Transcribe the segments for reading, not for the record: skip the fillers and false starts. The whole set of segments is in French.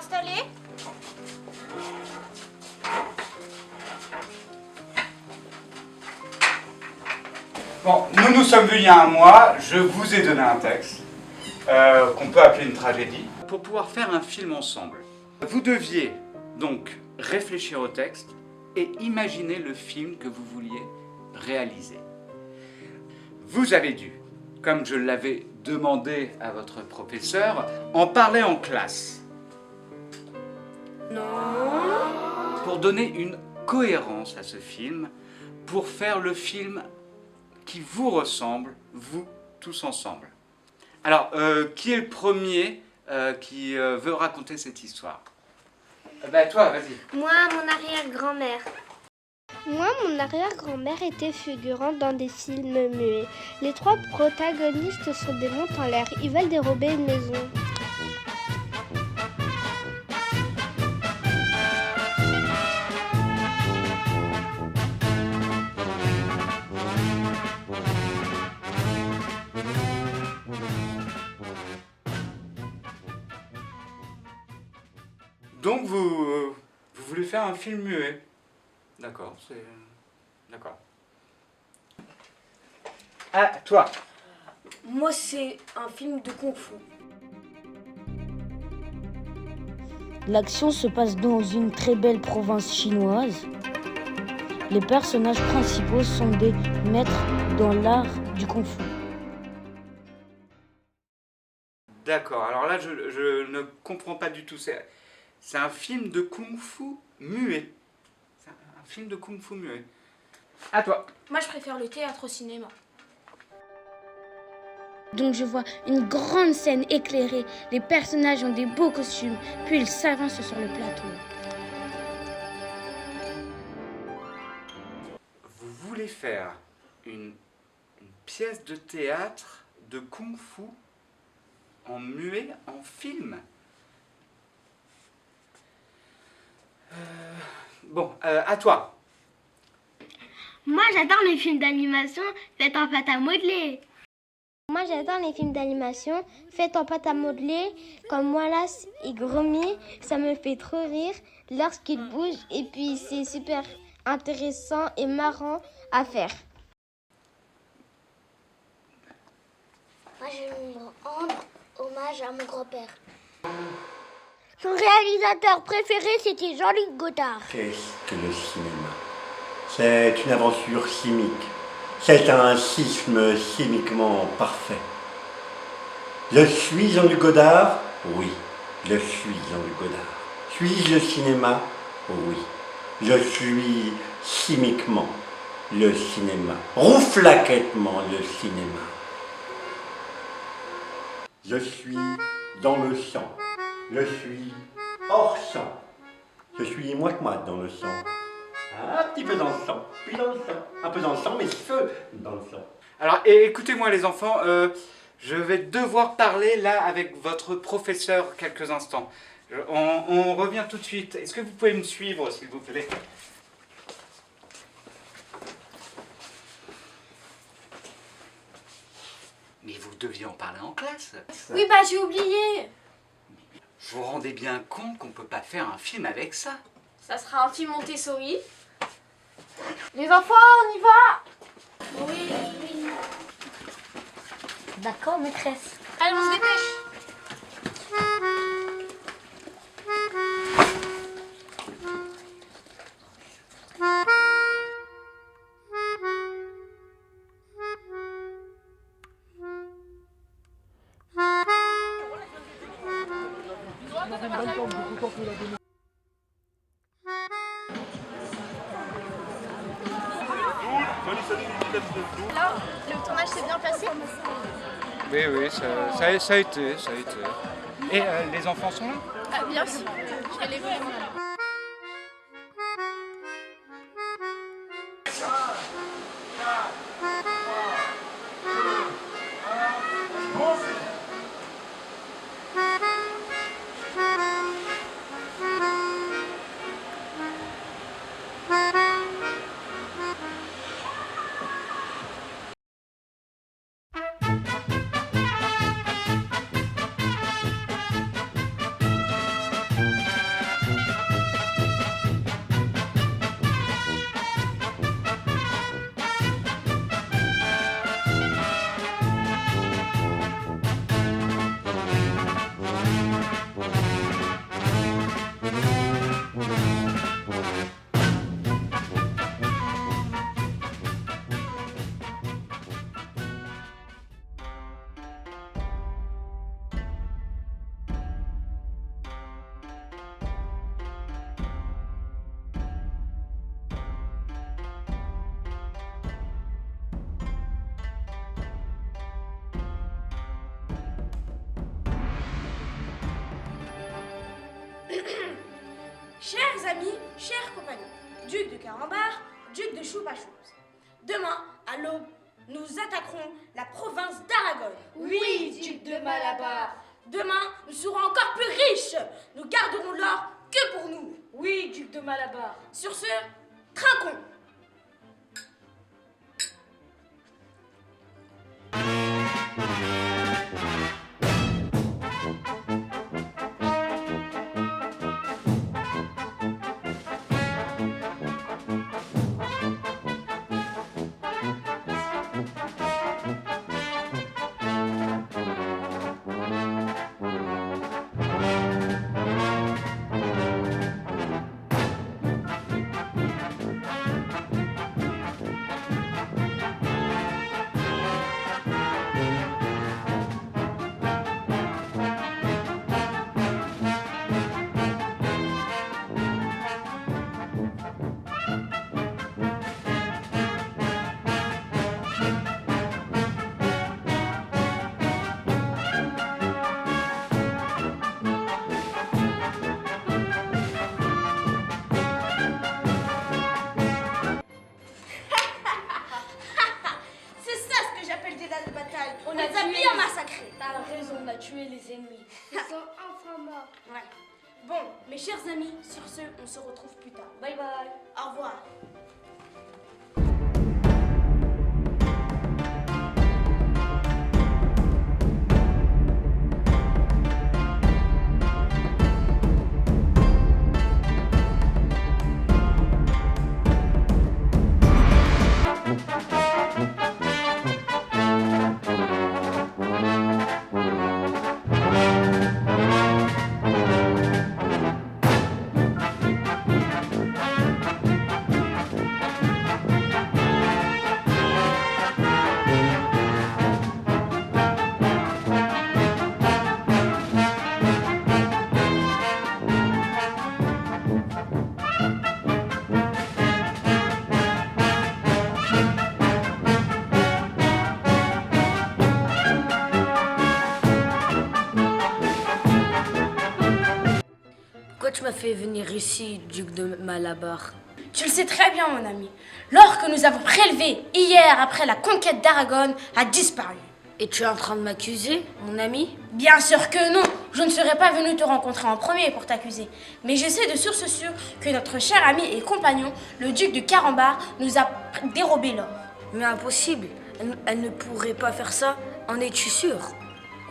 installé? Bon, nous nous sommes vus il y a un mois, je vous ai donné un texte qu'on peut appeler une tragédie. Pour pouvoir faire un film ensemble, vous deviez donc réfléchir au texte et imaginer le film que vous vouliez réaliser. Vous avez dû, comme je l'avais demandé à votre professeur, en parler en classe. Non. Pour donner une cohérence à ce film, pour faire le film qui vous ressemble, vous tous ensemble. Alors, qui est le premier qui veut raconter cette histoire? Ben toi, vas-y. Moi, mon arrière-grand-mère. Moi, mon arrière-grand-mère était figurante dans des films muets. Les trois protagonistes sont des montes en l'air. Ils veulent dérober une maison. Donc vous voulez faire un film muet. D'accord, c'est... D'accord. Ah, toi. Moi, c'est un film de kung-fu. L'action se passe dans une très belle province chinoise. Les personnages principaux sont des maîtres dans l'art du kung-fu. D'accord, alors là, je ne comprends pas du tout. C'est un film de kung-fu muet. C'est un film de kung-fu muet. À toi. Moi, je préfère le théâtre au cinéma. Donc je vois une grande scène éclairée. Les personnages ont des beaux costumes. Puis ils s'avancent sur le plateau. Vous voulez faire une pièce de théâtre de kung-fu en muet, en film? Bon, à toi. Moi, j'adore les films d'animation faits en pâte à modeler. Moi, j'adore les films d'animation faits en pâte à modeler, comme Wallace et Gromit. Ça me fait trop rire lorsqu'ils bougent et puis c'est super intéressant et marrant à faire. Moi, je vais rendre hommage à mon grand-père. Son réalisateur préféré, c'était Jean-Luc Godard. Qu'est-ce que le cinéma? C'est une aventure chimique. C'est un sisme chimiquement parfait. Je suis Jean-Luc Godard? Oui, je suis Jean-Luc Godard. Suis-je le cinéma? Oui, je suis chimiquement le cinéma. Rouflaquettement le cinéma. Je suis dans le sang. Je suis hors sang. Je suis moite-moite dans le sang. Un petit peu dans le sang, puis dans le sang. Un peu dans le sang, mais feu dans le sang. Alors, écoutez-moi les enfants, je vais devoir parler là avec votre professeur quelques instants. On revient tout de suite. Est-ce que vous pouvez me suivre, s'il vous plaît? Mais vous deviez en parler en classe. Oui, bah j'ai oublié. Vous vous rendez bien compte qu'on ne peut pas faire un film avec ça? Ça sera un film Montessori. Les enfants, on y va? Oui, oui. D'accord, maîtresse. Allez, on se dépêche. Alors, le tournage s'est bien passé? Oui, oui, ça a été, ça a été. Et les enfants sont là? Ah, bien sûr. Je vais les voir. amis, chers compagnons, duc de Carambar, duc de Choupa Choups. Demain, à l'aube, nous attaquerons la province d'Aragon. Oui, duc de Malabar. Demain, nous serons encore plus riches. Nous garderons l'or que pour nous. Oui, duc de Malabar. Sur ce, trinquons. On les a bien massacrés. T'as raison, on a tué les ennemis. Ils sont enfin morts. Ouais. Bon, mes chers amis, sur ce, on se retrouve plus tard. Bye bye. Au revoir. Pourquoi tu m'as fait venir ici, duc de Malabar? Tu le sais très bien, mon ami. L'or que nous avons prélevé hier après la conquête d'Aragon a disparu. Et tu es en train de m'accuser, mon ami? Bien sûr que non. Je ne serais pas venu te rencontrer en premier pour t'accuser. Mais je sais de source sûre que notre cher ami et compagnon, le duc de Carambar, nous a dérobé l'or. Mais impossible. Elle ne pourrait pas faire ça. En es-tu sûr?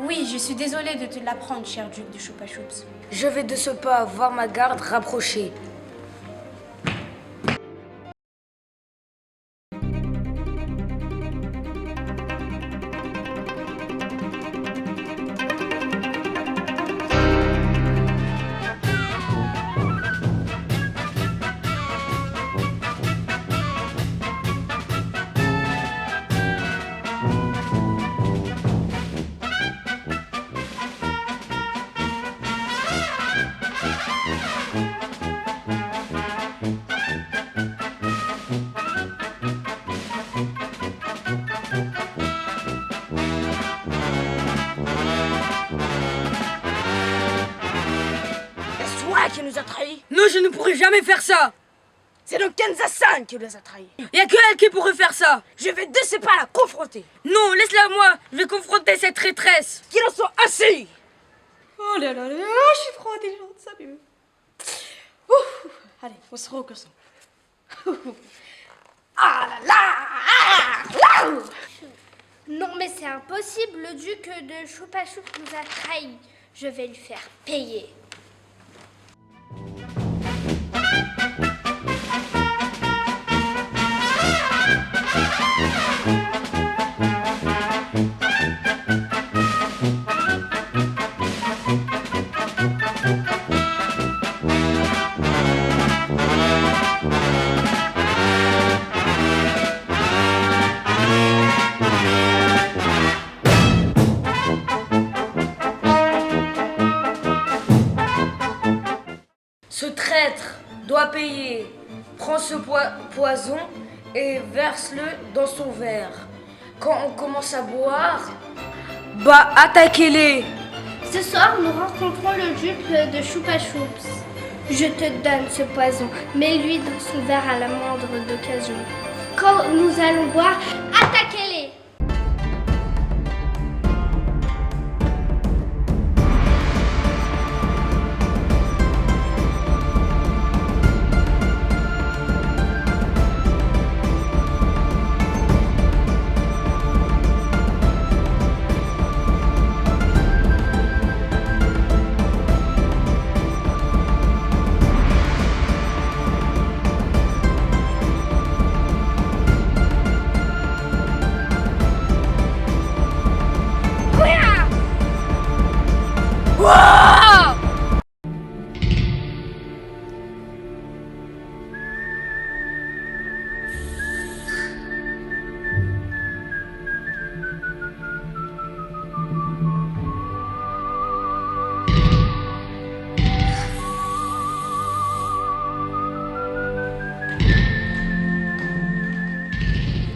Oui, je suis désolée de te l'apprendre, cher duc de Choupa Choups. Je vais de ce pas voir ma garde rapprochée. C'est toi qui nous a trahis. Non, je ne pourrais jamais faire ça. C'est donc Kenza-san qui nous a trahis. Y a que elle qui pourrait faire ça. Je vais de ce pas la confronter. Non, laisse-la moi. Je vais confronter cette traîtresse. Qu'il en soit assez. Oh là là là, je suis trop intelligente, salut. Ouh, allez, on se recommence. Ah là là, ah là. Non, mais c'est impossible. Le duc de Choupa Choups nous a trahis. Je vais lui faire payer. Ce traître doit payer. Prends ce poison et verse-le dans son verre. Quand on commence à boire, bah attaquez-les. Ce soir, nous rencontrons le duc de Choupa Choups. Je te donne ce poison, mets-lui dans son verre à la moindre d'occasion. Quand nous allons boire, attaquez-les!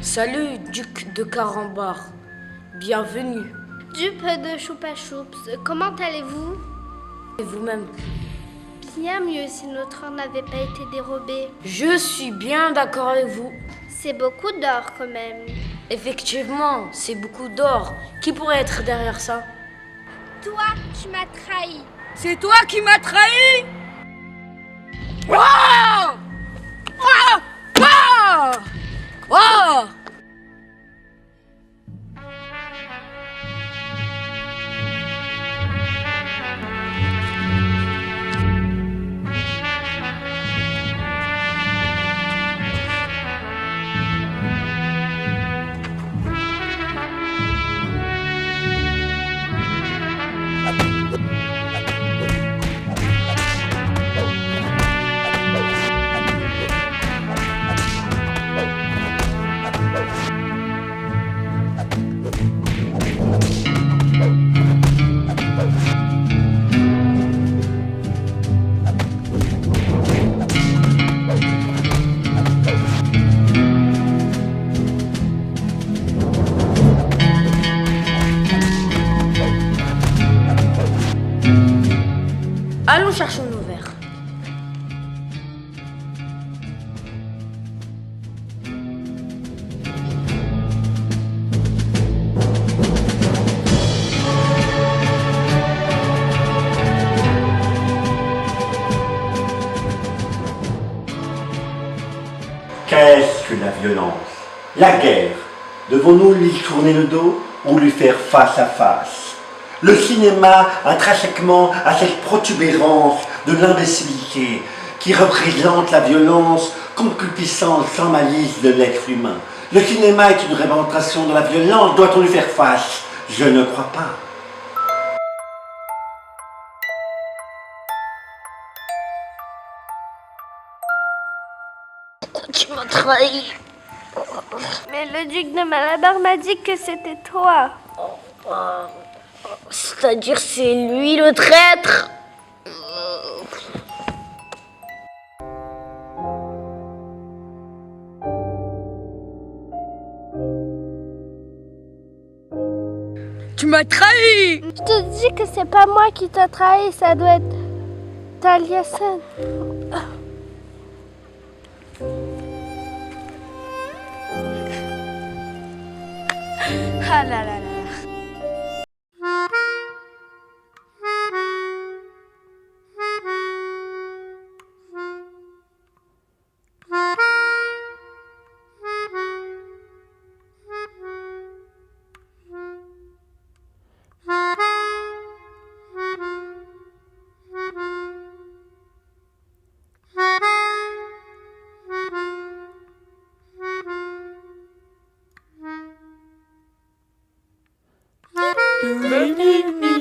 Salut, duc de Carambar. Bienvenue. Dupe de Choupa Choups, comment allez-vous? Et vous-même? Bien mieux si notre or n'avait pas été dérobé. Je suis bien d'accord avec vous. C'est beaucoup d'or quand même. Effectivement, c'est beaucoup d'or. Qui pourrait être derrière ça? Toi, tu m'as trahi. C'est toi qui m'as trahi! Wow! Wow! Wow! Wow! Allons chercher nos verres. Qu'est-ce que la violence? La guerre. Devons-nous lui tourner le dos ou lui faire face à face? Le cinéma, intrinsèquement, a cette protubérance de l'imbécilité qui représente la violence concupiscente sans malice de l'être humain. Le cinéma est une représentation de la violence. Doit-on lui faire face? Je ne crois pas. Tu m'as trahi. Mais le duc de Malabar m'a dit que c'était toi. C'est-à-dire c'est lui le traître. Tu m'as trahi! Je te dis que c'est pas moi qui t'a trahi, ça doit être Taliesin. Ah là là là. Do, re, mi, mi.